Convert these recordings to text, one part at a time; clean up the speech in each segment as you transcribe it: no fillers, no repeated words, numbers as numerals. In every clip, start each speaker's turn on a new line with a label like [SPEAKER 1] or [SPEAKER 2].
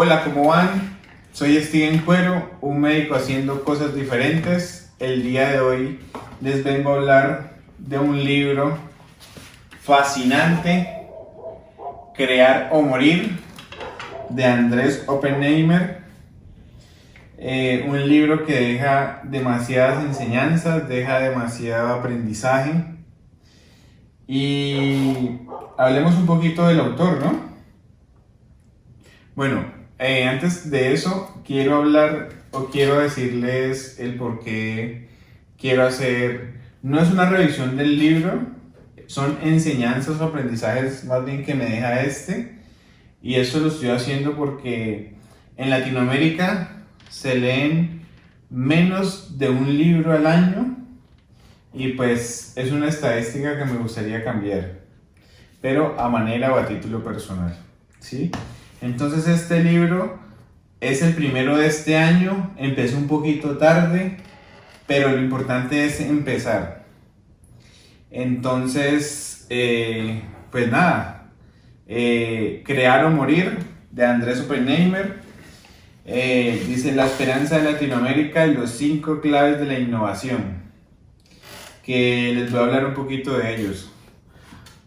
[SPEAKER 1] Hola, ¿cómo van? Soy Steven Cuero, un médico haciendo cosas diferentes. El día de hoy les vengo a hablar de un libro fascinante, Crear o Morir, de Andrés Oppenheimer. Un libro que deja demasiadas enseñanzas, deja demasiado aprendizaje. Y hablemos un poquito del autor, ¿no? Bueno, antes de eso, quiero decirles el por qué quiero hacer. No es una revisión del libro, son enseñanzas o aprendizajes más bien que me deja y esto lo estoy haciendo porque en Latinoamérica se leen menos de un libro al año y pues es una estadística que me gustaría cambiar, pero a manera o a título personal, ¿sí? Entonces este libro es el primero de este año, empecé un poquito tarde, pero lo importante es empezar. Entonces, pues nada, Crear o Morir, de Andrés Oppenheimer, dice la esperanza de Latinoamérica y los 5 claves de la innovación, que les voy a hablar un poquito de ellos.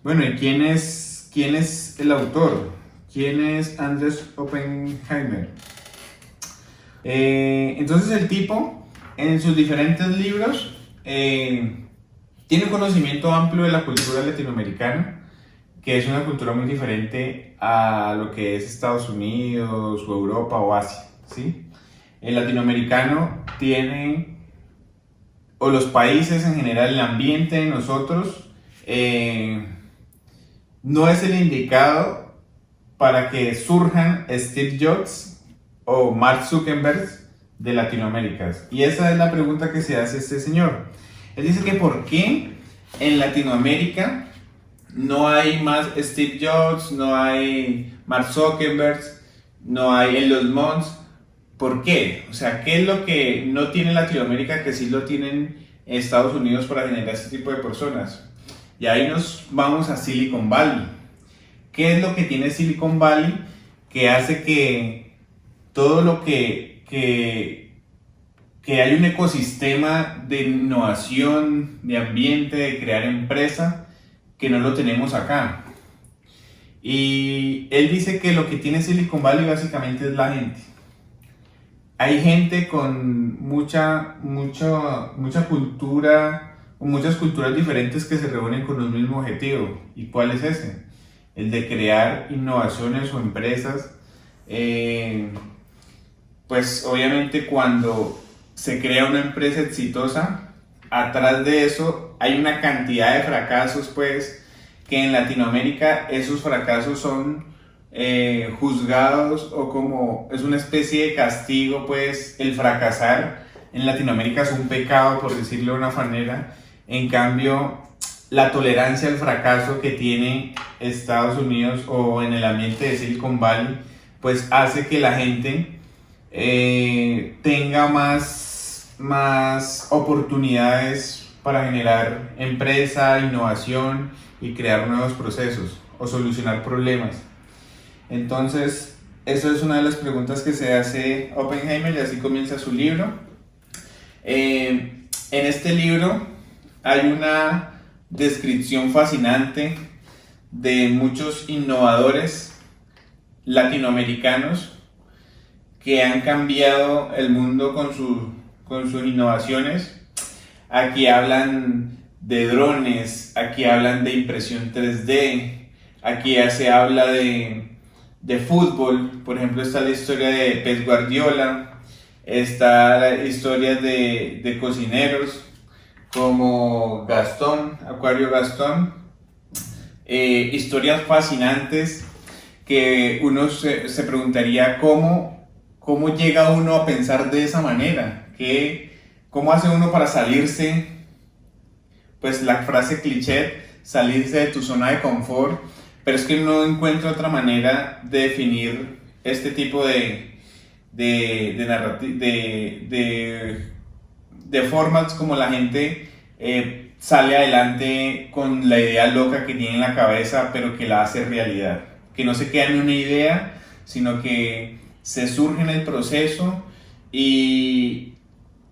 [SPEAKER 1] Bueno, ¿y quién es el autor? ¿Quién es Andrés Oppenheimer? Entonces el tipo, en sus diferentes libros, tiene un conocimiento amplio de la cultura latinoamericana, que es una cultura muy diferente a lo que es Estados Unidos o Europa o Asia, ¿sí? El latinoamericano tiene, o los países en general, el ambiente de nosotros, no es el indicado para que surjan Steve Jobs o Mark Zuckerberg de Latinoamérica. Y esa es la pregunta que se hace este señor. Él dice que ¿por qué en Latinoamérica no hay más Steve Jobs, no hay Mark Zuckerberg, no hay Elon Musk? ¿Por qué? O sea, ¿qué es lo que no tiene Latinoamérica que sí lo tienen Estados Unidos para generar este tipo de personas? Y ahí nos vamos a Silicon Valley. ¿Qué es lo que tiene Silicon Valley que hace que todo lo que hay un ecosistema de innovación, de ambiente, de crear empresa, que no lo tenemos acá? Y él dice que lo que tiene Silicon Valley básicamente es la gente. Hay gente con mucha cultura, o muchas culturas diferentes que se reúnen con un mismo objetivo. ¿Y cuál es ese? El de crear innovaciones o empresas. Pues obviamente cuando se crea una empresa exitosa, atrás de eso hay una cantidad de fracasos, pues, que en Latinoamérica esos fracasos son juzgados, o como es una especie de castigo, pues el fracasar en Latinoamérica es un pecado, por decirlo de una manera. En cambio, la tolerancia al fracaso que tiene Estados Unidos o en el ambiente de Silicon Valley, pues hace que la gente tenga más oportunidades para generar empresa, innovación y crear nuevos procesos o solucionar problemas. Entonces, eso es una de las preguntas que se hace Oppenheimer y así comienza su libro. En este libro hay una descripción fascinante de muchos innovadores latinoamericanos que han cambiado el mundo con sus innovaciones. Aquí hablan de drones, aquí hablan de impresión 3D, aquí ya se habla de fútbol. Por ejemplo, está la historia de Pep Guardiola, está la historia de cocineros como Gastón, Acuario Gastón. Historias fascinantes que uno se preguntaría cómo llega uno a pensar de esa manera, cómo hace uno para salirse, pues la frase cliché, salirse de tu zona de confort. Pero es que no encuentro otra manera de definir este tipo de formas como la gente sale adelante con la idea loca que tiene en la cabeza, pero que la hace realidad. Que no se queda en una idea, sino que se surge en el proceso y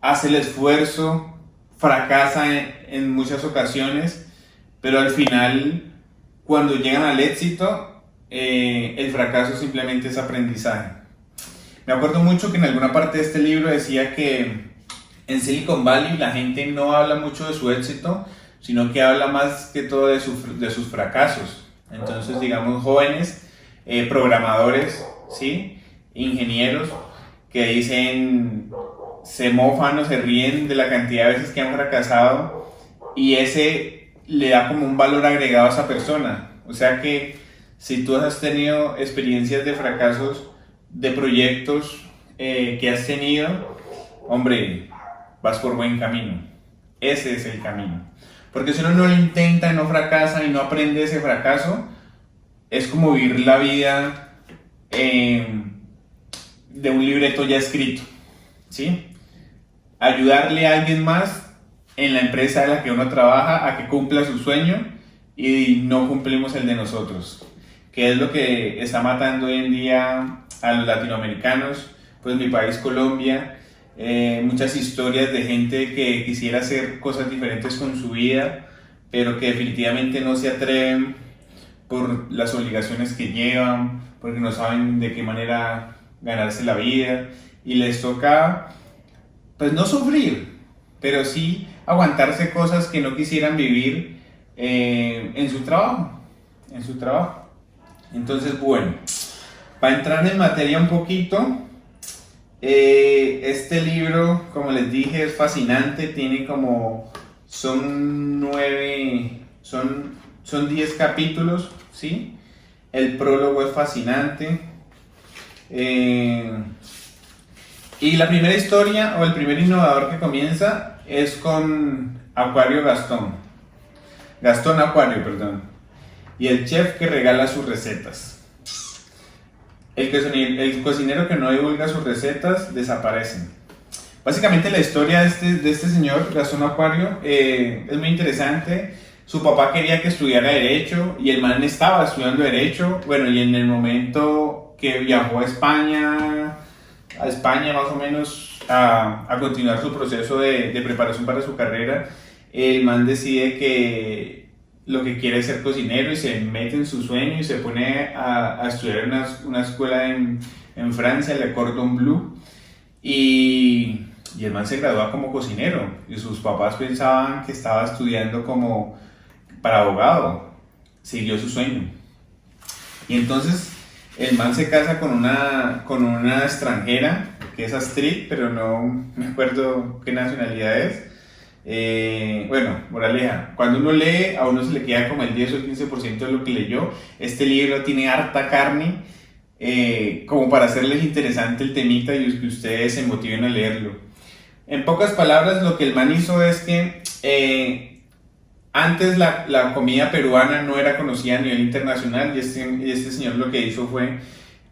[SPEAKER 1] hace el esfuerzo, fracasa en muchas ocasiones, pero al final, cuando llegan al éxito, el fracaso simplemente es aprendizaje. Me acuerdo mucho que en alguna parte de este libro decía que en Silicon Valley la gente no habla mucho de su éxito, sino que habla más que todo de sus fracasos. Entonces, digamos, jóvenes, programadores, ¿sí? Ingenieros, que dicen, se mofan o se ríen de la cantidad de veces que han fracasado, y ese le da como un valor agregado a esa persona. O sea que si tú has tenido experiencias de fracasos, de proyectos que has tenido, hombre, vas por buen camino. Ese es el camino. Porque si uno no lo intenta y no fracasa y no aprende ese fracaso, es como vivir la vida de un libreto ya escrito, ¿sí? Ayudarle a alguien más en la empresa en la que uno trabaja a que cumpla su sueño y no cumplimos el de nosotros, que es lo que está matando hoy en día a los latinoamericanos. Pues mi país, Colombia, muchas historias de gente que quisiera hacer cosas diferentes con su vida, pero que definitivamente no se atreven por las obligaciones que llevan, porque no saben de qué manera ganarse la vida, y les toca, pues no sufrir, pero sí aguantarse cosas que no quisieran vivir en su trabajo, Entonces, bueno, para entrar en materia un poquito, este libro, como les dije, es fascinante, tiene son 10 capítulos, ¿sí? El prólogo es fascinante. Y la primera historia, o el primer innovador que comienza, es con Gastón Acuario, perdón, y el chef que regala sus recetas. El cocinero que no divulga sus recetas desaparece. Básicamente la historia de este señor, Gastón Acuario, es muy interesante. Su papá quería que estudiara Derecho y el man estaba estudiando Derecho. Bueno, y en el momento que viajó a España más o menos a continuar su proceso de preparación para su carrera, el man decide que lo que quiere es ser cocinero y se mete en su sueño y se pone a estudiar en una escuela en Francia, la Cordon Bleu, y el man se gradúa como cocinero y sus papás pensaban que estaba estudiando como para abogado. Siguió su sueño y entonces el man se casa con una extranjera que es Astrid, pero no me acuerdo qué nacionalidad es. Bueno, moraleja, cuando uno lee, a uno se le queda como el 10 o el 15% de lo que leyó. Este libro tiene harta carne, como para hacerles interesante el temita y que ustedes se motiven a leerlo. En pocas palabras, lo que el man hizo es que antes la comida peruana no era conocida a nivel internacional, y este señor lo que hizo fue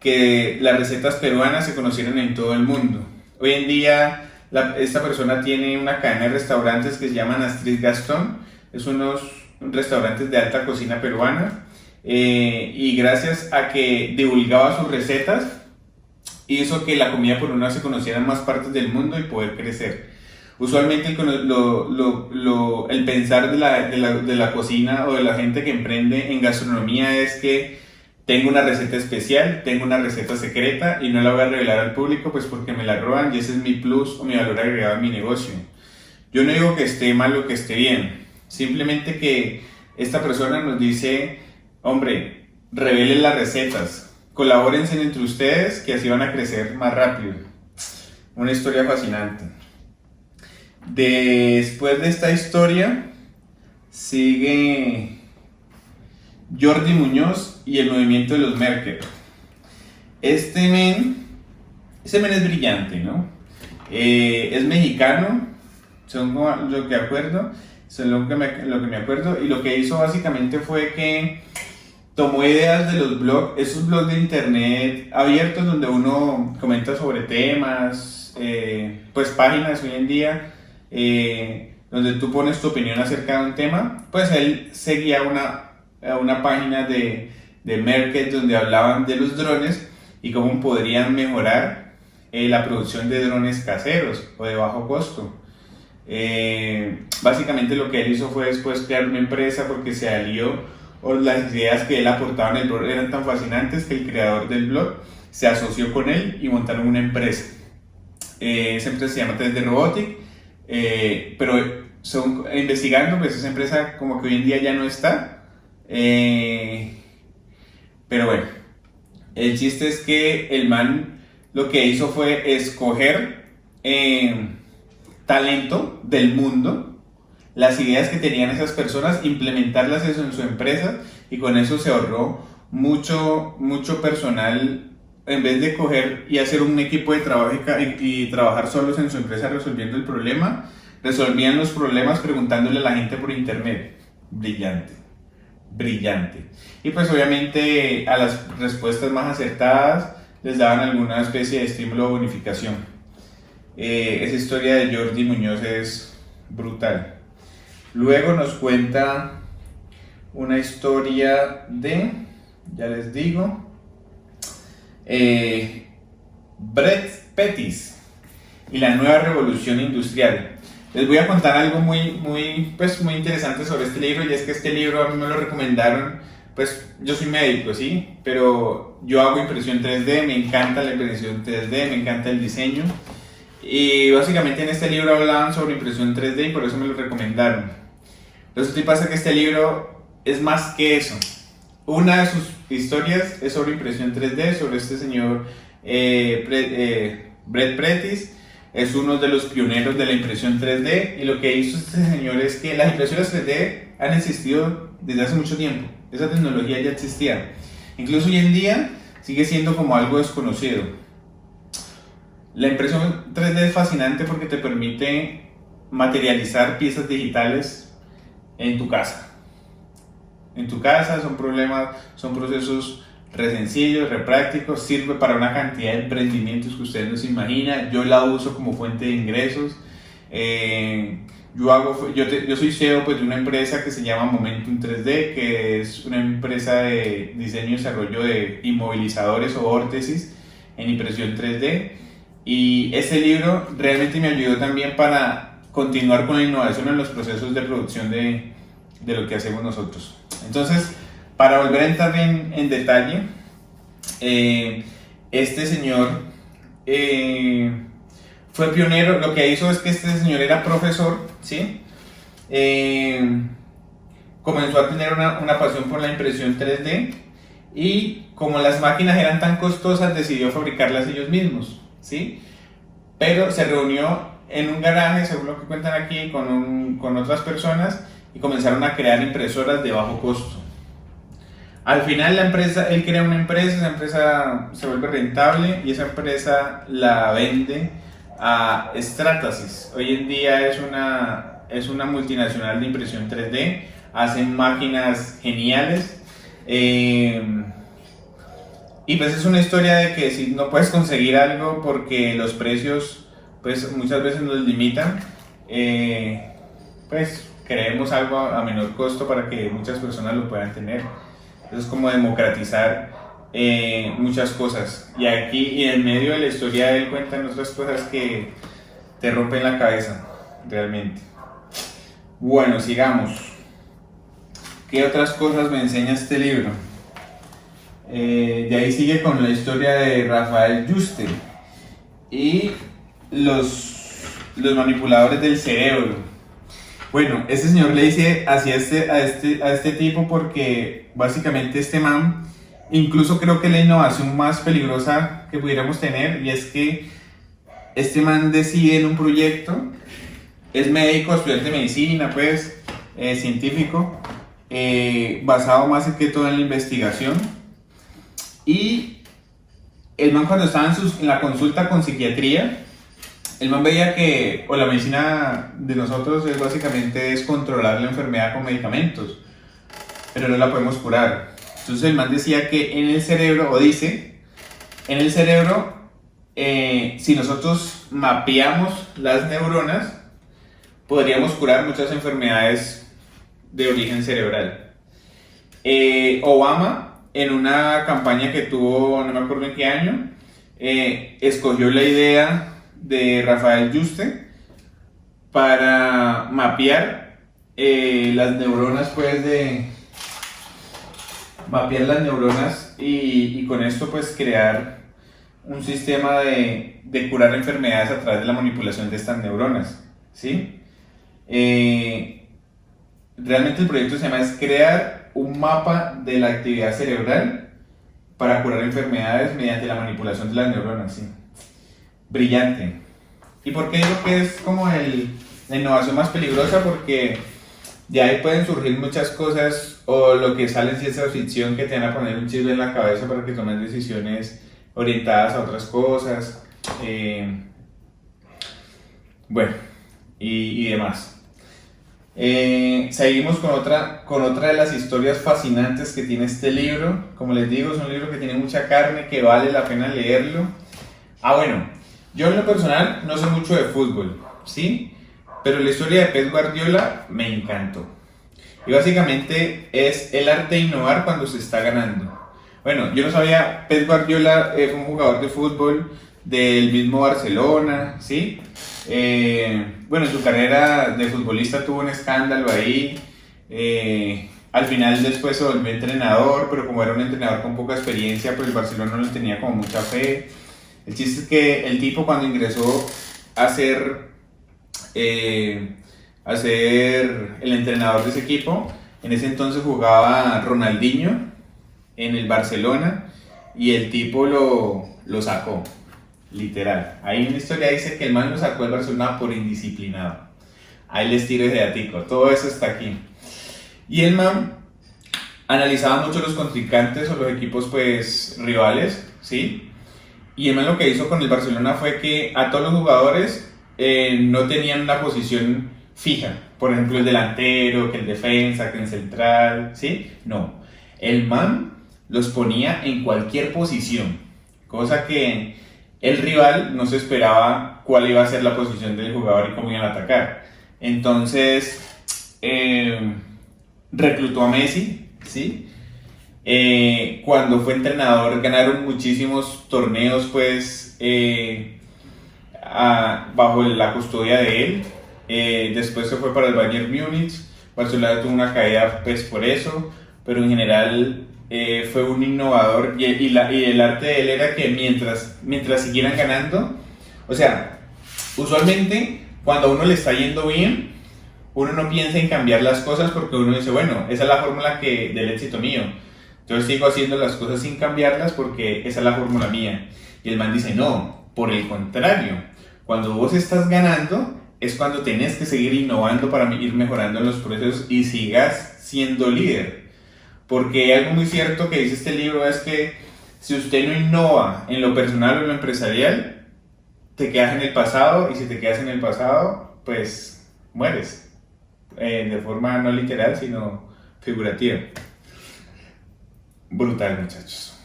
[SPEAKER 1] que las recetas peruanas se conocieran en todo el mundo. Hoy en día esta persona tiene una cadena de restaurantes que se llaman Astrid Gastón. Es unos restaurantes de alta cocina peruana, y gracias a que divulgaba sus recetas hizo que la comida peruana se conociera en más partes del mundo y poder crecer. Usualmente el pensar de la cocina o de la gente que emprende en gastronomía es que tengo una receta especial, tengo una receta secreta y no la voy a revelar al público pues porque me la roban y ese es mi plus o mi valor agregado en mi negocio. Yo no digo que esté mal o que esté bien, simplemente que esta persona nos dice, hombre, revelen las recetas, colabórense entre ustedes que así van a crecer más rápido. Una historia fascinante. Después de esta historia sigue Jordi Muñoz y el movimiento de los Merkel. Ese men es brillante, ¿no? Es mexicano, según lo que acuerdo, según lo que me acuerdo, y lo que hizo básicamente fue que tomó ideas de los blogs, esos blogs de internet abiertos donde uno comenta sobre temas, pues páginas hoy en día, donde tú pones tu opinión acerca de un tema. Pues él seguía una página de Merkel donde hablaban de los drones y cómo podrían mejorar la producción de drones caseros o de bajo costo. Básicamente lo que él hizo fue después crear una empresa porque se alió, o las ideas que él aportaba en el blog eran tan fascinantes que el creador del blog se asoció con él y montaron una empresa. Esa empresa se llama 3D Robotic, pero investigando, pues esa empresa como que hoy en día ya no está. Pero bueno, el chiste es que el man lo que hizo fue escoger talento del mundo, las ideas que tenían esas personas, implementarlas eso en su empresa, y con eso se ahorró mucho personal. En vez de coger y hacer un equipo de trabajo y trabajar solos en su empresa resolviendo el problema, resolvían los problemas preguntándole a la gente por internet. Brillante, brillante. Y pues obviamente a las respuestas más acertadas les daban alguna especie de estímulo o bonificación. Esa historia de Jordi Muñoz es brutal. Luego nos cuenta una historia de, ya les digo, Brett Pettis y la nueva revolución industrial. Les voy a contar algo muy interesante sobre este libro, y es que este libro a mí me lo recomendaron. Pues yo soy médico, ¿sí? Pero yo hago impresión 3D, me encanta la impresión 3D, me encanta el diseño, y básicamente en este libro hablaban sobre impresión 3D y por eso me lo recomendaron. Entonces, ¿qué pasa? Que este libro es más que eso. Una de sus historias es sobre impresión 3D, sobre este señor Brett Pettis. Es uno de los pioneros de la impresión 3D, y lo que hizo este señor es que las impresoras 3D han existido desde hace mucho tiempo. Esa tecnología ya existía. Incluso hoy en día sigue siendo como algo desconocido. La impresión 3D es fascinante porque te permite materializar piezas digitales en tu casa. En tu casa son procesos re sencillos, re prácticos, sirve para una cantidad de emprendimientos que ustedes no se imaginan. Yo la uso como fuente de ingresos. Yo soy CEO pues, de una empresa que se llama Momentum 3D, que es una empresa de diseño y desarrollo de inmovilizadores o órtesis en impresión 3D. Y este libro realmente me ayudó también para continuar con la innovación en los procesos de producción de lo que hacemos nosotros. Entonces, para volver a entrar en detalle, este señor fue pionero. Lo que hizo es que este señor era profesor, ¿sí? Comenzó a tener una pasión por la impresión 3D, y como las máquinas eran tan costosas, decidió fabricarlas ellos mismos, ¿sí? Pero se reunió en un garaje, según lo que cuentan aquí, con otras personas, y comenzaron a crear impresoras de bajo costo. Al final él crea una empresa, esa empresa se vuelve rentable y esa empresa la vende a Stratasys. Hoy en día es una multinacional de impresión 3D, hacen máquinas geniales. Y pues es una historia de que si no puedes conseguir algo porque los precios pues muchas veces nos limitan, pues creemos algo a menor costo para que muchas personas lo puedan tener. Es como democratizar muchas cosas. Y aquí, y en medio de la historia, él cuenta otras cosas que te rompen la cabeza, realmente. Bueno, sigamos. ¿Qué otras cosas me enseña este libro? De ahí sigue con la historia de Rafael Yuste y los manipuladores del cerebro. Bueno, este señor le dice así a este tipo porque básicamente este man, incluso creo que la innovación más peligrosa que pudiéramos tener, y es que este man decide en un proyecto, es médico, estudiante de medicina, pues, científico, basado más que todo en la investigación, y el man cuando estaba en la consulta con psiquiatría, el man veía que, o la medicina de nosotros es básicamente controlar la enfermedad con medicamentos, pero no la podemos curar. Entonces el man decía que en el cerebro, o dice, en el cerebro, si nosotros mapeamos las neuronas, podríamos curar muchas enfermedades de origen cerebral. Obama en una campaña que tuvo, no me acuerdo en qué año, escogió la idea de Rafael Yuste para mapear las neuronas, pues mapear las neuronas y con esto pues crear un sistema de curar enfermedades a través de la manipulación de estas neuronas, ¿sí? Realmente el proyecto se llama es crear un mapa de la actividad cerebral para curar enfermedades mediante la manipulación de las neuronas, ¿sí? Brillante. ¿Y por qué digo que es como la innovación más peligrosa? Porque de ahí pueden surgir muchas cosas, o lo que sale en ciencia ficción, que te van a poner un chip en la cabeza para que tomes decisiones orientadas a otras cosas, bueno, y demás. Seguimos con otra de las historias fascinantes que tiene este libro. Como les digo, es un libro que tiene mucha carne, que vale la pena leerlo. Bueno, yo en lo personal no sé mucho de fútbol, ¿sí? Pero la historia de Pep Guardiola me encantó. Y básicamente es el arte de innovar cuando se está ganando. Bueno, yo no sabía, Pep Guardiola fue un jugador de fútbol del mismo Barcelona, ¿sí? Bueno, en su carrera de futbolista tuvo un escándalo ahí. Al final después se volvió entrenador, pero como era un entrenador con poca experiencia, pues el Barcelona no le tenía como mucha fe. El chiste es que el tipo, cuando ingresó a ser el entrenador de ese equipo, en ese entonces jugaba Ronaldinho en el Barcelona y el tipo lo sacó, literal. Ahí en la historia dice que el man lo sacó del Barcelona por indisciplinado. Ahí les tiro ese datico, todo eso está aquí. Y el man analizaba mucho los contrincantes o los equipos pues rivales, ¿sí? Y el man lo que hizo con el Barcelona fue que a todos los jugadores no tenían una posición fija. Por ejemplo, el delantero, que el defensa, que el central, ¿sí? No. El man los ponía en cualquier posición, cosa que el rival no se esperaba cuál iba a ser la posición del jugador y cómo iban a atacar. Entonces, reclutó a Messi, ¿sí? Cuando fue entrenador ganaron muchísimos torneos pues bajo la custodia de él. Después se fue para el Bayern Múnich. Barcelona tuvo una caída pues por eso, pero en general fue un innovador y el arte de él era que mientras siguieran ganando, o sea, usualmente cuando a uno le está yendo bien, uno no piensa en cambiar las cosas porque uno dice, bueno, esa es la fórmula del éxito mío. Yo sigo haciendo las cosas sin cambiarlas porque esa es la fórmula mía. Y el man dice, no, por el contrario, cuando vos estás ganando es cuando tenés que seguir innovando para ir mejorando en los procesos y sigas siendo líder. Porque algo muy cierto que dice este libro es que si usted no innova en lo personal o en lo empresarial, te quedas en el pasado, y si te quedas en el pasado, pues mueres. De forma no literal, sino figurativa. Brutal, muchachos.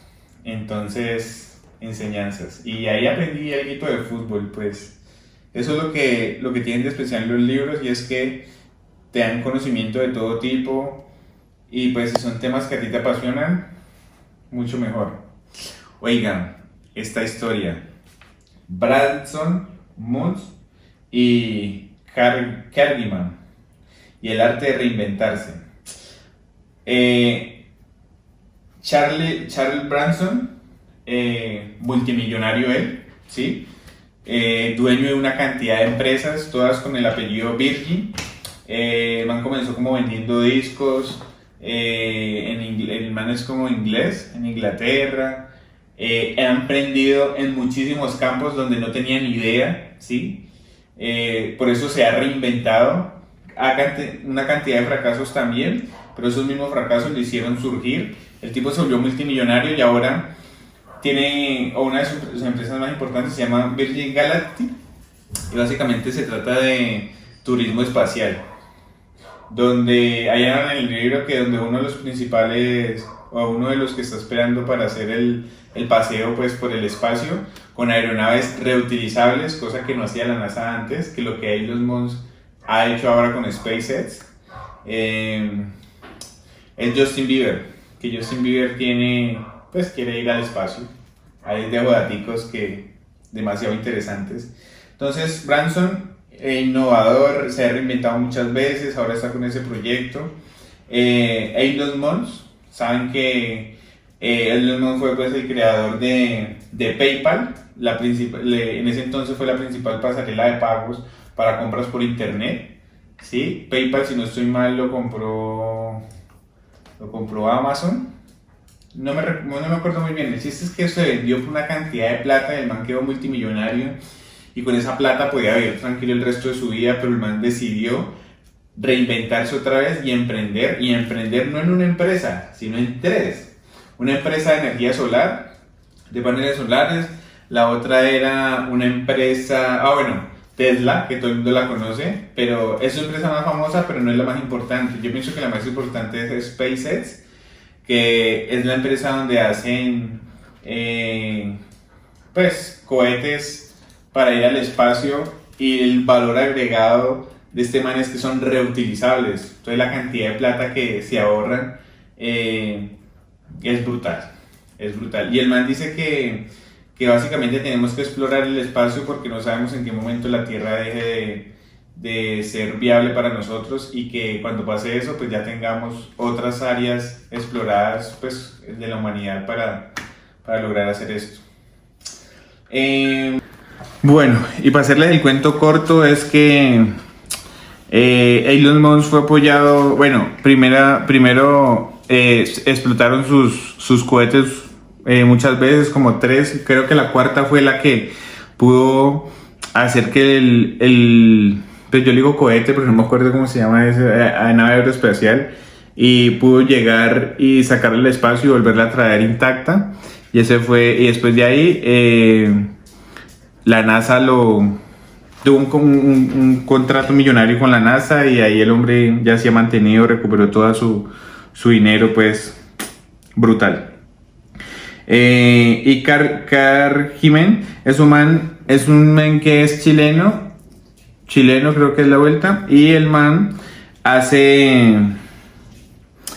[SPEAKER 1] Entonces, enseñanzas. Y ahí aprendí algo de fútbol, pues. Eso es lo que tienen de especial los libros, y es que te dan conocimiento de todo tipo, y pues si son temas que a ti te apasionan, mucho mejor. Oigan, esta historia. Branson, Moons y Kerrigan, y el arte de reinventarse. Charles Branson, multimillonario él, ¿sí? Dueño de una cantidad de empresas, todas con el apellido Virgin. El man comenzó como vendiendo discos, el man es como inglés, en Inglaterra. Ha emprendido en muchísimos campos donde no tenía ni idea, ¿sí? Por eso se ha reinventado. Una cantidad de fracasos también, pero esos mismos fracasos le hicieron surgir. El tipo se volvió multimillonario y ahora tiene una de sus empresas más importantes, se llama Virgin Galactic, y básicamente se trata de turismo espacial, donde hay en el libro que donde uno de los principales, o uno de los que está esperando para hacer el paseo pues por el espacio con aeronaves reutilizables, cosa que no hacía la NASA antes, que lo que Elon Musk ha hecho ahora con SpaceX, es Justin Bieber, que Justin Bieber quiere ir al espacio. Hay de daticos que demasiado interesantes. Entonces, Branson, innovador, se ha reinventado muchas veces, ahora está con ese proyecto. Elon Musk, saben que Elon Musk fue pues el creador de PayPal, en ese entonces fue la principal pasarela de pagos para compras por internet. ¿Sí? PayPal, si no estoy mal, lo compró Amazon. No me acuerdo muy bien. El chiste es que se vendió por una cantidad de plata, el man quedó multimillonario y con esa plata podía vivir tranquilo el resto de su vida, pero el man decidió reinventarse otra vez y emprender no en una empresa, sino en tres. Una empresa de energía solar, de paneles solares, la otra era una empresa, Tesla, que todo el mundo la conoce, pero es su empresa más famosa, pero no es la más importante. Yo pienso que la más importante es SpaceX, que es la empresa donde hacen cohetes para ir al espacio, y el valor agregado de este man es que son reutilizables. Entonces la cantidad de plata que se ahorran es brutal. Y el man dice que básicamente tenemos que explorar el espacio porque no sabemos en qué momento la Tierra deje de ser viable para nosotros, y que cuando pase eso pues ya tengamos otras áreas exploradas pues de la humanidad para lograr hacer esto. Bueno, y para hacerles el cuento corto es que Elon Musk fue apoyado, primero explotaron sus cohetes muchas veces, como 3, creo que la cuarta fue la que pudo hacer que pues yo le digo cohete, pero no me acuerdo cómo se llama esa nave aeroespacial, y pudo llegar y sacarla al espacio y volverla a traer intacta, y después de ahí la NASA tuvo un contrato millonario con la NASA, y ahí el hombre ya se ha mantenido, recuperó todo su dinero, pues brutal. Y Car Jiménez es un man que es chileno creo que es la vuelta, y el man hace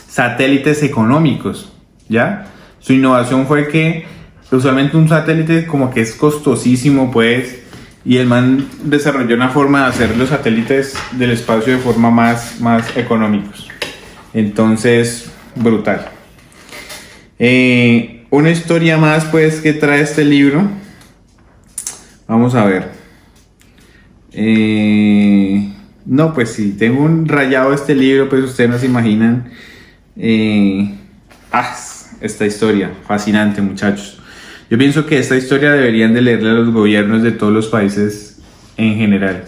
[SPEAKER 1] satélites económicos, ¿ya? Su innovación fue que usualmente un satélite como que es costosísimo, pues, y el man desarrolló una forma de hacer los satélites del espacio de forma más económicos. Entonces, brutal. Una historia más pues que trae este libro. Vamos a ver. No, pues sí, tengo un rayado de este libro, pues ustedes no se imaginan. Esta historia, fascinante, muchachos. Yo pienso que esta historia deberían de leerla a los gobiernos de todos los países en general.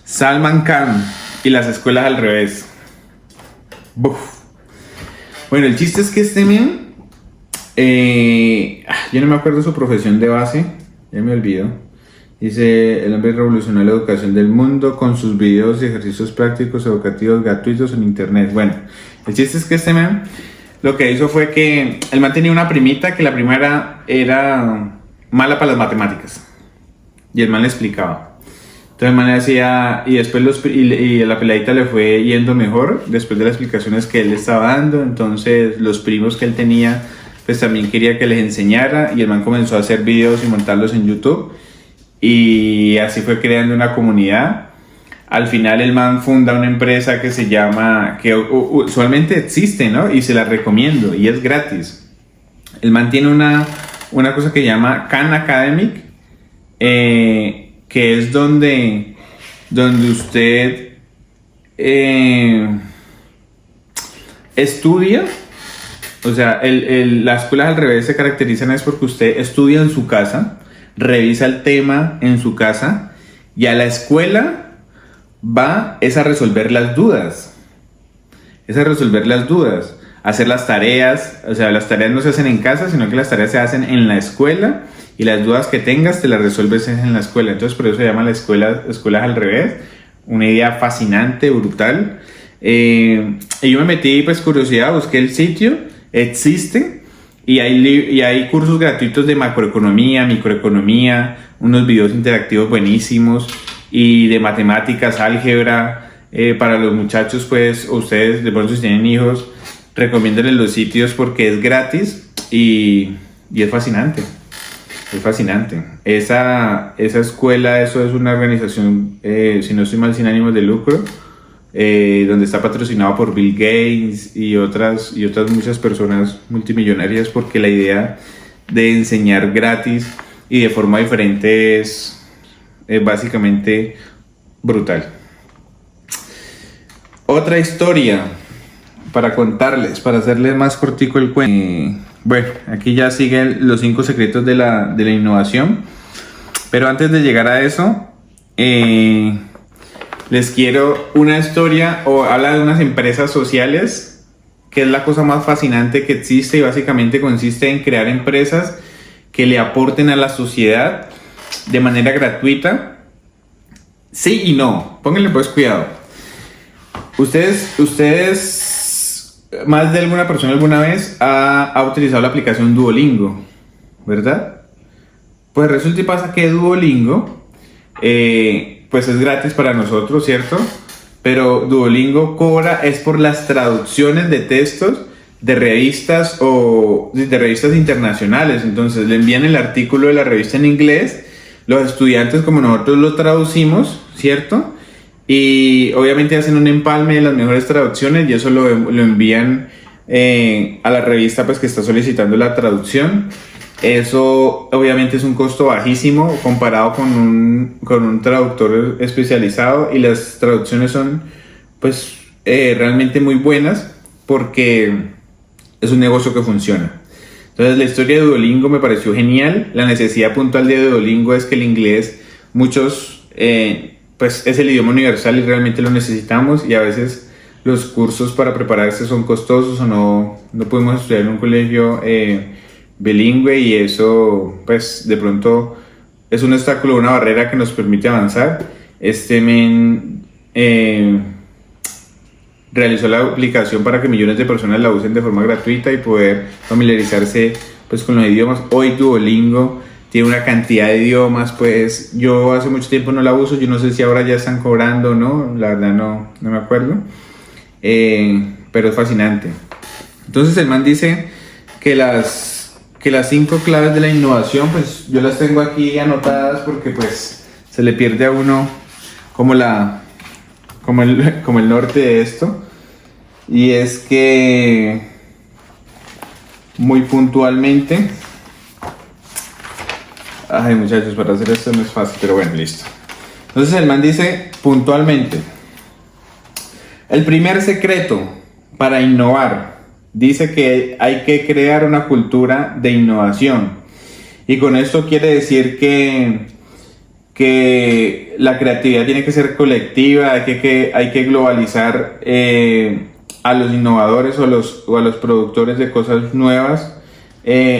[SPEAKER 1] Salman Khan y las escuelas al revés. Buf. Bueno, el chiste es que este men, yo no me acuerdo su profesión de base, ya me olvido. Dice: el hombre revolucionó la educación del mundo con sus videos y ejercicios prácticos educativos gratuitos en internet. Bueno, el chiste es que este man lo que hizo fue que el man tenía una primita, que la primera era mala para las matemáticas, y el man le explicaba. Entonces el man le hacía, y después y la peladita le fue yendo mejor después de las explicaciones que él le estaba dando. Entonces los primos que él tenía pues también quería que les enseñara, y el man comenzó a hacer videos y montarlos en YouTube, y así fue creando una comunidad. Al final el man funda una empresa que se llama, que usualmente existe, ¿no? Y se la recomiendo, y es gratis. El man tiene una cosa que se llama Khan Academic, que es donde usted estudia. O sea, las escuelas al revés se caracterizan es porque usted estudia en su casa, revisa el tema en su casa, y a la escuela es a resolver las dudas. Hacer las tareas. O sea, las tareas no se hacen en casa, sino que las tareas se hacen en la escuela, y las dudas que tengas te las resuelves en la escuela. Entonces por eso se llama escuelas al revés. Una idea fascinante, brutal. Y yo me metí, pues, curiosidad, busqué el sitio, existe, y hay cursos gratuitos de macroeconomía, microeconomía, unos videos interactivos buenísimos, y de matemáticas, álgebra, para los muchachos, pues, o ustedes, de pronto si tienen hijos, recomiéndenles los sitios porque es gratis y es fascinante. Es fascinante. Esa escuela, eso es una organización, si no estoy mal, sin ánimos de lucro, donde está patrocinado por Bill Gates y otras muchas personas multimillonarias, porque la idea de enseñar gratis y de forma diferente es básicamente brutal. Otra historia para contarles, para hacerles más cortico el cuento. Bueno, aquí ya siguen los 5 secretos de la innovación. Pero antes de llegar a eso, les quiero una historia o habla de unas empresas sociales, que es la cosa más fascinante que existe y básicamente consiste en crear empresas que le aporten a la sociedad de manera gratuita. Sí y no, pónganle pues cuidado. Ustedes más de alguna persona alguna vez ha utilizado la aplicación Duolingo, ¿verdad? Pues resulta y pasa que Duolingo pues es gratis para nosotros, ¿cierto? Pero Duolingo cobra es por las traducciones de textos de revistas o de revistas internacionales. Entonces le envían el artículo de la revista en inglés, los estudiantes como nosotros lo traducimos, ¿cierto? Y obviamente hacen un empalme de las mejores traducciones y eso lo envían a la revista pues que está solicitando la traducción. Eso obviamente es un costo bajísimo comparado con un traductor especializado, y las traducciones son pues realmente muy buenas porque es un negocio que funciona. Entonces la historia de Duolingo me pareció genial. La necesidad puntual de Duolingo es que el inglés, pues es el idioma universal y realmente lo necesitamos, y a veces los cursos para prepararse son costosos o no podemos estudiar en un colegio bilingüe, y eso pues de pronto es un obstáculo, una barrera que nos permite avanzar. Realizó la aplicación para que millones de personas la usen de forma gratuita y poder familiarizarse pues con los idiomas. Hoy Duolingo tiene una cantidad de idiomas, pues yo hace mucho tiempo no la uso, yo no sé si ahora ya están cobrando o no, la verdad no me acuerdo, pero es fascinante. Entonces el man dice que las 5 claves de la innovación, pues yo las tengo aquí anotadas porque pues se le pierde a uno como el norte de esto, y es que muy puntualmente, ay muchachos, para hacer esto no es fácil, pero bueno, listo. Entonces el man dice puntualmente: el primer secreto para innovar, dice que hay que crear una cultura de innovación, y con esto quiere decir que la creatividad tiene que ser colectiva, hay que globalizar a los innovadores o a los productores de cosas nuevas,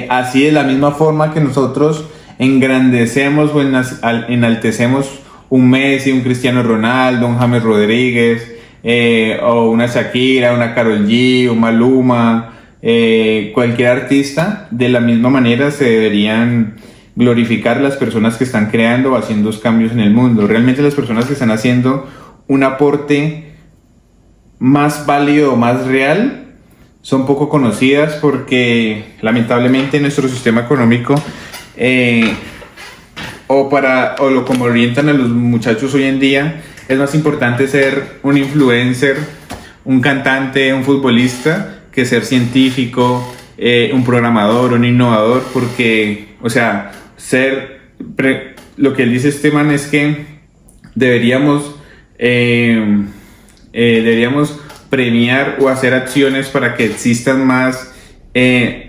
[SPEAKER 1] así de la misma forma que nosotros engrandecemos o enaltecemos un Messi, un Cristiano Ronaldo, un James Rodríguez, o una Shakira, una Karol G, un Maluma, cualquier artista. De la misma manera se deberían glorificar las personas que están creando o haciendo cambios en el mundo. Realmente las personas que están haciendo un aporte más válido, más real, son poco conocidas porque lamentablemente nuestro sistema económico como orientan a los muchachos hoy en día, es más importante ser un influencer, un cantante, un futbolista, que ser científico, un programador, un innovador, porque, o sea, lo que él dice este man es que deberíamos premiar o hacer acciones para que existan más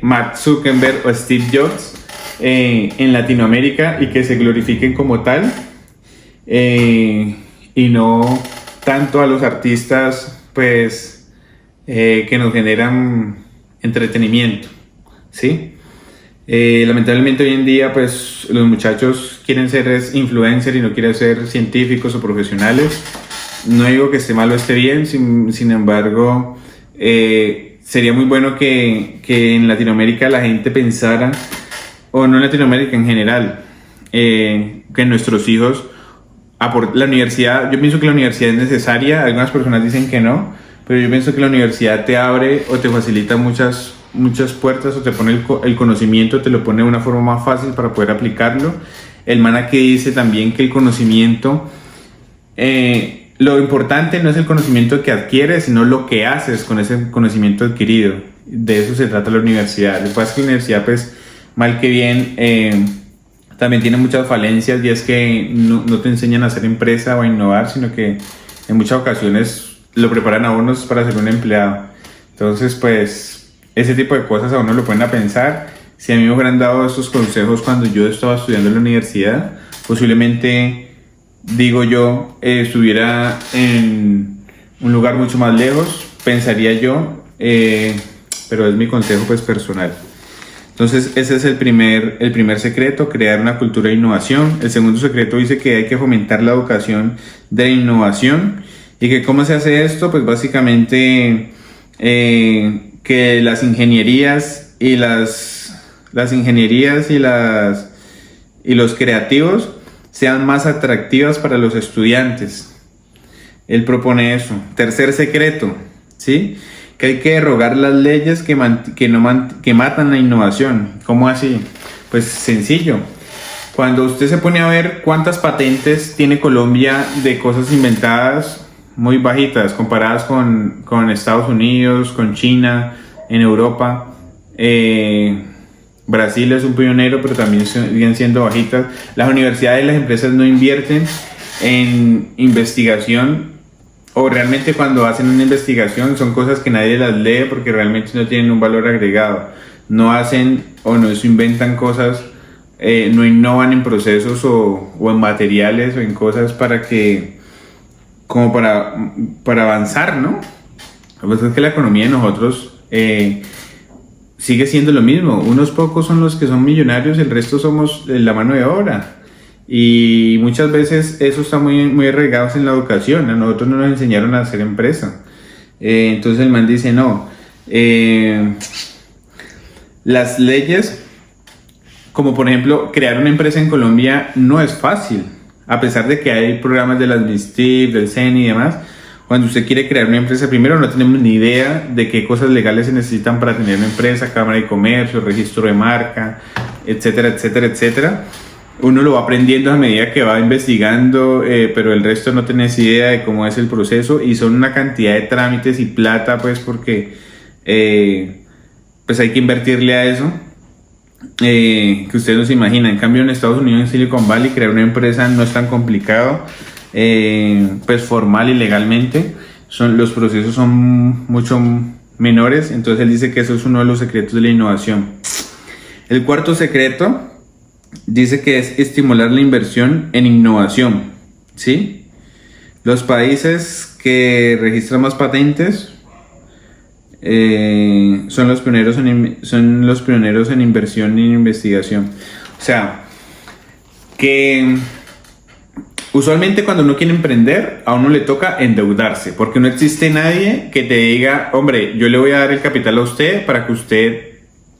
[SPEAKER 1] Mark Zuckerberg o Steve Jobs en Latinoamérica, y que se glorifiquen como tal, y no tanto a los artistas pues que nos generan entretenimiento, ¿sí? Lamentablemente hoy en día pues los muchachos quieren ser influencers y no quieren ser científicos o profesionales. No digo que esté mal o esté bien, sin embargo sería muy bueno que en Latinoamérica la gente pensara, o no en Latinoamérica en general, que nuestros hijos la universidad, yo pienso que la universidad es necesaria, algunas personas dicen que no, pero yo pienso que la universidad te abre o te facilita muchas puertas o te pone el conocimiento, te lo pone de una forma más fácil para poder aplicarlo. El man aquí dice también que el conocimiento, lo importante no es el conocimiento que adquieres, sino lo que haces con ese conocimiento adquirido. De eso se trata la universidad. Lo que pasa es que la universidad, pues, mal que bien, también tiene muchas falencias, y es que no te enseñan a hacer empresa o a innovar, sino que en muchas ocasiones lo preparan a uno para ser un empleado. Entonces, pues, ese tipo de cosas a uno lo ponen a pensar. Si a mí me hubieran dado estos consejos cuando yo estaba estudiando en la universidad, posiblemente, digo yo, estuviera en un lugar mucho más lejos, pensaría yo, pero es mi consejo, pues, personal. Entonces, ese es el primer secreto, crear una cultura de innovación. El segundo secreto dice que hay que fomentar la educación de innovación. ¿Y que cómo se hace esto? Pues básicamente que las ingenierías y los creativos sean más atractivas para los estudiantes. Él propone eso. Tercer secreto, ¿sí? Que hay que derogar las leyes que matan la innovación. ¿Cómo así? Pues sencillo. Cuando usted se pone a ver cuántas patentes tiene Colombia de cosas inventadas, muy bajitas, comparadas con Estados Unidos, con China, en Europa. Brasil es un pionero, pero también siguen siendo bajitas. Las universidades y las empresas no invierten en investigación, o realmente cuando hacen una investigación son cosas que nadie las lee porque realmente no tienen un valor agregado. No hacen o no se inventan cosas, no innovan en procesos o en materiales o en cosas para avanzar, ¿no? Lo que pasa es que la economía de nosotros sigue siendo lo mismo. Unos pocos son los que son millonarios, el resto somos la mano de obra. Y muchas veces eso está muy arraigado en la educación. A nosotros no nos enseñaron a hacer empresa. Entonces el man dice, no. Las leyes, como por ejemplo, crear una empresa en Colombia no es fácil. A pesar de que hay programas de las MISTIP, del CENI y demás, cuando usted quiere crear una empresa, primero no tenemos ni idea de qué cosas legales se necesitan para tener una empresa, Cámara de Comercio, registro de marca, etcétera, etcétera, etcétera. Uno lo va aprendiendo a medida que va investigando, pero el resto no tenés idea de cómo es el proceso, y son una cantidad de trámites y plata, pues, porque pues hay que invertirle a eso, que ustedes no se imaginan. En cambio, en Estados Unidos, en Silicon Valley, crear una empresa no es tan complicado, pues formal y legalmente. Los procesos son mucho menores. Entonces él dice que eso es uno de los secretos de la innovación. El cuarto secreto dice que es estimular la inversión en innovación, ¿sí? Los países que registran más patentes son los pioneros en inversión y en investigación. O sea, que usualmente cuando uno quiere emprender, a uno le toca endeudarse, porque no existe nadie que te diga, hombre, yo le voy a dar el capital a usted para que usted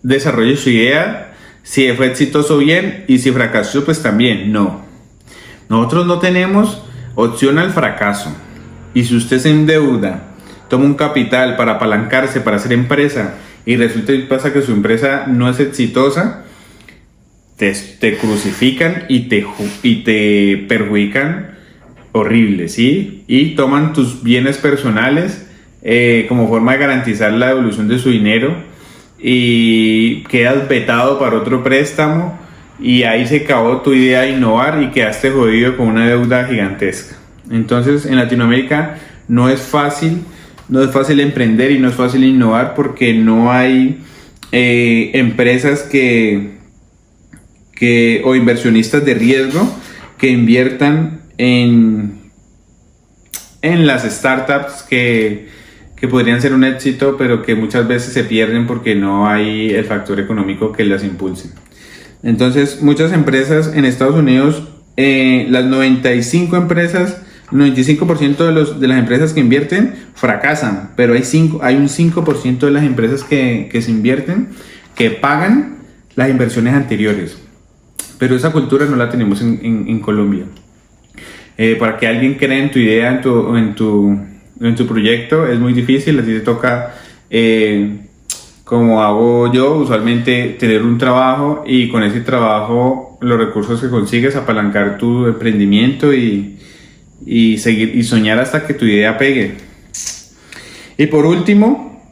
[SPEAKER 1] desarrolle su idea. Si fue exitoso, bien, y si fracasó, pues también. No. Nosotros no tenemos opción al fracaso. Y si usted se endeuda, toma un capital para apalancarse, para hacer empresa, y resulta y pasa que su empresa no es exitosa, te crucifican y te perjudican horrible, ¿sí? Y toman tus bienes personales como forma de garantizar la devolución de su dinero, y quedas vetado para otro préstamo, y ahí se acabó tu idea de innovar y quedaste jodido con una deuda gigantesca. Entonces, en Latinoamérica no es fácil emprender y no es fácil innovar, porque no hay empresas o inversionistas de riesgo que inviertan en las startups que podrían ser un éxito, pero que muchas veces se pierden porque no hay el factor económico que las impulse. Entonces, muchas empresas en Estados Unidos, las 95% de las empresas que invierten fracasan, pero hay un 5% de las empresas que se invierten que pagan las inversiones anteriores. Pero esa cultura no la tenemos en Colombia. Para que alguien crea en tu idea, en tu proyecto, es muy difícil. Así te toca, como hago yo, usualmente tener un trabajo y con ese trabajo, los recursos que consigues, apalancar tu emprendimiento y seguir y soñar hasta que tu idea pegue. Y por último,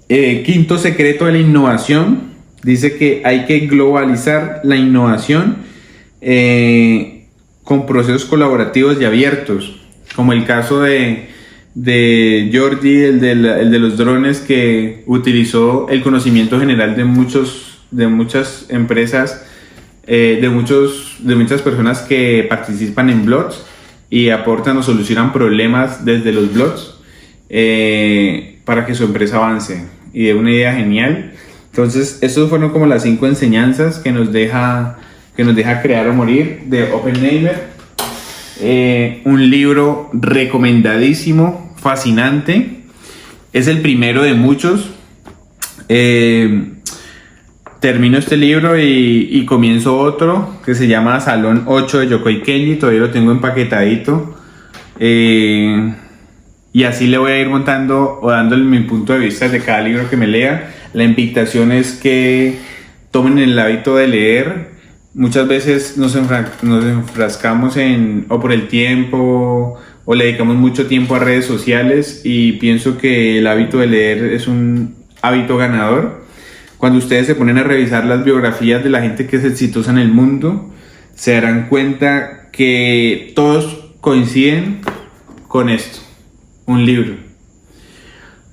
[SPEAKER 1] quinto secreto de la innovación, dice que hay que globalizar la innovación con procesos colaborativos y abiertos, como el caso de Jordi, el de los drones, que utilizó el conocimiento general de muchas empresas, de muchas personas que participan en blogs y aportan o solucionan problemas desde los blogs, para que su empresa avance y de una idea genial. Entonces, estos fueron como las 5 enseñanzas que nos deja Crear o Morir, de Oppenheimer. Un libro recomendadísimo, fascinante. Es el primero de muchos. Termino este libro y comienzo otro que se llama Salón 8 de Yokoi Kenji. Todavía lo tengo empaquetadito. Y así le voy a ir montando o dándole mi punto de vista de cada libro que me lea. La invitación es que tomen el hábito de leer. Muchas veces nos enfrascamos o por el tiempo, o le dedicamos mucho tiempo a redes sociales, y pienso que el hábito de leer es un hábito ganador. Cuando ustedes se ponen a revisar las biografías de la gente que es exitosa en el mundo, se darán cuenta que todos coinciden con esto: un libro.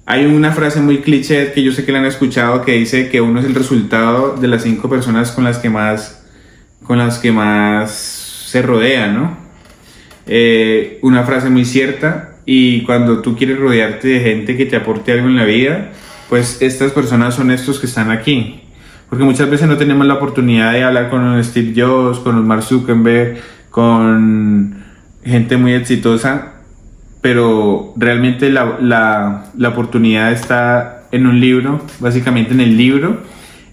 [SPEAKER 1] Hay una frase muy cliché que yo sé que la han escuchado, que dice que uno es el resultado de las 5 personas con las que más se rodea, ¿no? Una frase muy cierta, y cuando tú quieres rodearte de gente que te aporte algo en la vida, pues estas personas son estos que están aquí. Porque muchas veces no tenemos la oportunidad de hablar con un Steve Jobs, con un Mark Zuckerberg, con gente muy exitosa, pero realmente la oportunidad está en un libro. Básicamente en el libro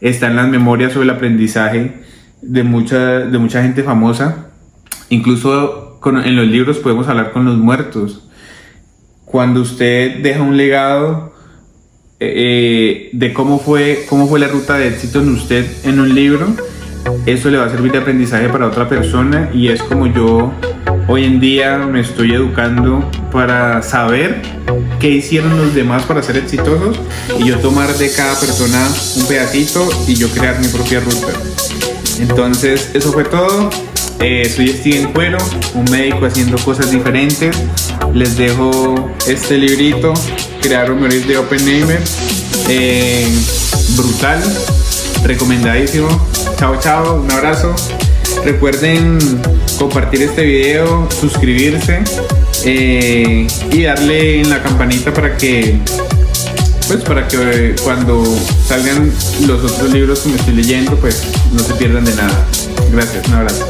[SPEAKER 1] están las memorias sobre el aprendizaje de mucha gente famosa. Incluso en los libros podemos hablar con los muertos. Cuando usted deja un legado de cómo fue la ruta de éxito en usted en un libro, eso le va a servir de aprendizaje para otra persona, y es como yo hoy en día me estoy educando para saber qué hicieron los demás para ser exitosos, y yo tomar de cada persona un pedacito y yo crear mi propia ruta. Entonces, eso fue todo. Soy Steven Cuero, un médico haciendo cosas diferentes. Les dejo este librito, Crear o Morir, de Oppenheimer. Brutal, recomendadísimo. Chao, chao, un abrazo. Recuerden compartir este video, suscribirse, y darle en la campanita para que cuando salgan los otros libros que me estoy leyendo, pues no se pierdan de nada. Gracias, un abrazo.